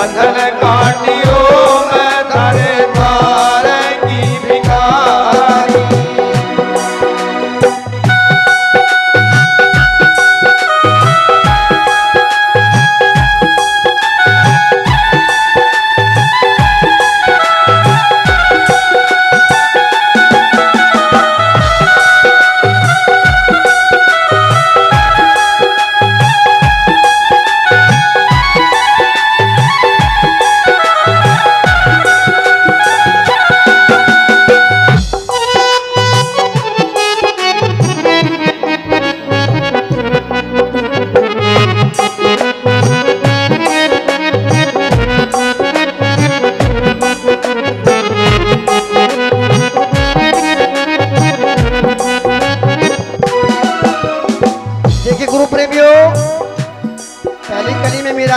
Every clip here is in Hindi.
बंधन काटियो मैं तारे द्वार की भिखारी।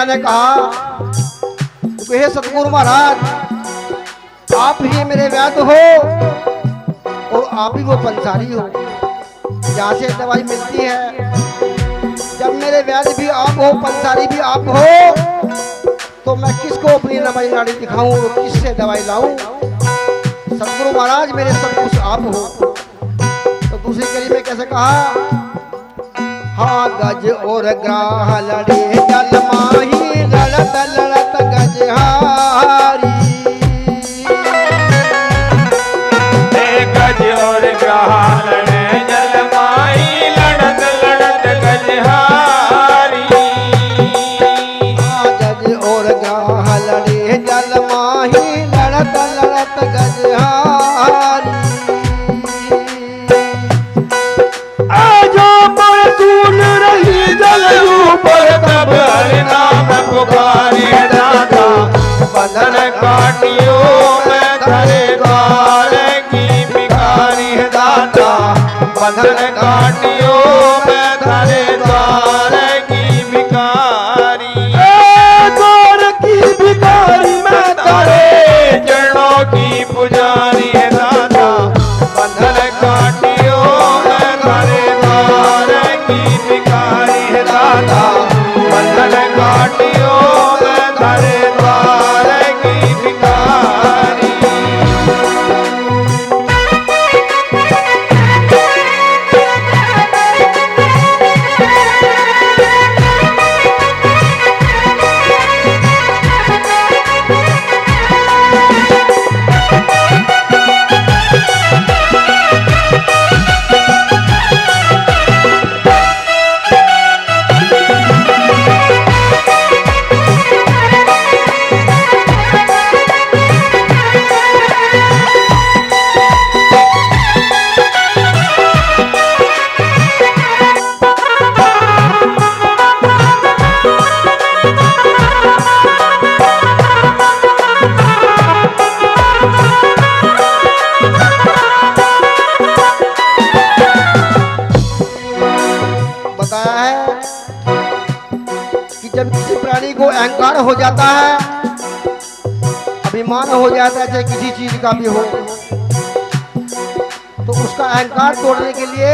ने कहा कि हे सतगुरु महाराज, आप ही मेरे वैद्य हो और आप ही वो पंसारी हो जहाँ से दवाई मिलती है। जब मेरे वैद्य भी आप हो, पंसारी भी आप हो, तो मैं किसको अपनी दवाई नाड़ी दिखाऊं और किससे दवाई लाऊं? सतगुरु महाराज मेरे सब कुछ आप हो। तो दूसरी कड़ी में कैसे कहा, हाँ गज और ग्राह लड़े जल माही लड़त लड़त गजहारी। गज और ग्राह लड़े जल माही लड़त लड़त गजहारी। हाँ गज और ग्राह लड़े जल माही लड़त लड़त गजहारी। तब हरि नाम पुकारे दाता, बंधन काटियो मैं तारे द्वार की भिखारी। दाता बंधन काटियो मैं तारे द्वार की भिखारी। द्वार की भिखारी मैं तारे चरणों की पुजारी। दाता बंधन काटियो मैं तारे द्वार की भिखारी। दाता बंधन काटियो मैं तारे द्वार की भिखारी। जब किसी प्राणी को अहंकार हो जाता है, अभिमान हो जाता है, चाहे किसी चीज का भी हो, तो उसका अहंकार तोड़ने के लिए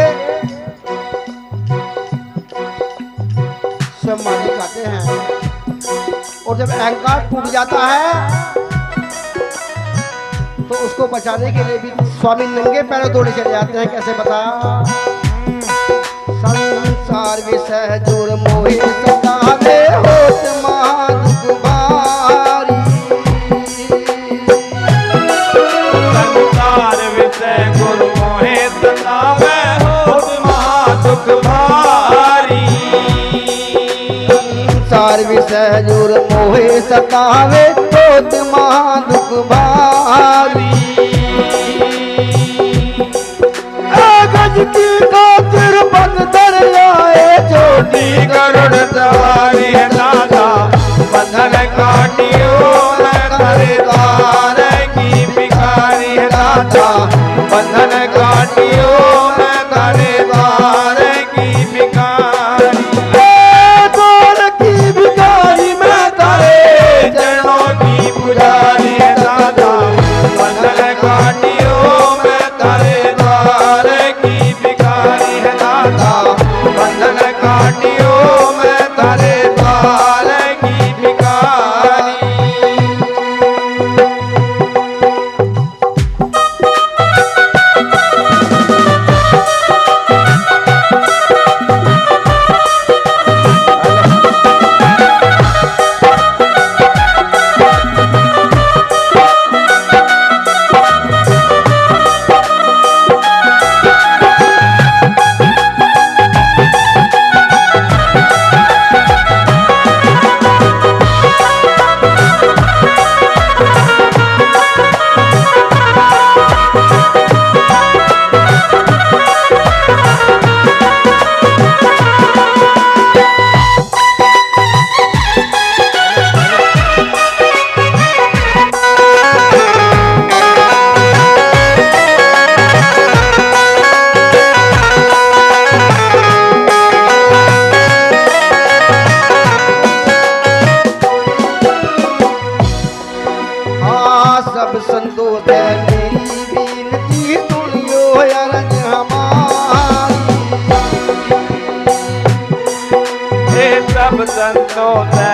स्वयं मालिक आते हैं। और जब अहंकार टूट जाता है तो उसको बचाने के लिए भी स्वामी नंगे पैरों दौड़े चले जाते हैं। कैसे बताया, संसार विषय जुर मोहि सतावे होत महादुख भारी। संसार विषय गुर मोहि सतावे होत महादुख भारी। संसार विषय जुर मोहि सतावे होत महादुख भारी। गज की खातिर पग धर आए छोटी गरुड़ सवारी। दाता बंधन काटियो मैं तारे द्वार की भिखारी। दाता बंधन काटियो मैं तारे द्वार की भिखारी। द्वार की भिखारी मैं तारे चरणों की पुजारी। दाता बंधन काटियो मैं तारे द्वार की भिखारी। दाता बंधन काटियो मैं तारे द्वार सब संतोष है मेरी बीनती सुनियो अरज हमारी। हे सब संतों से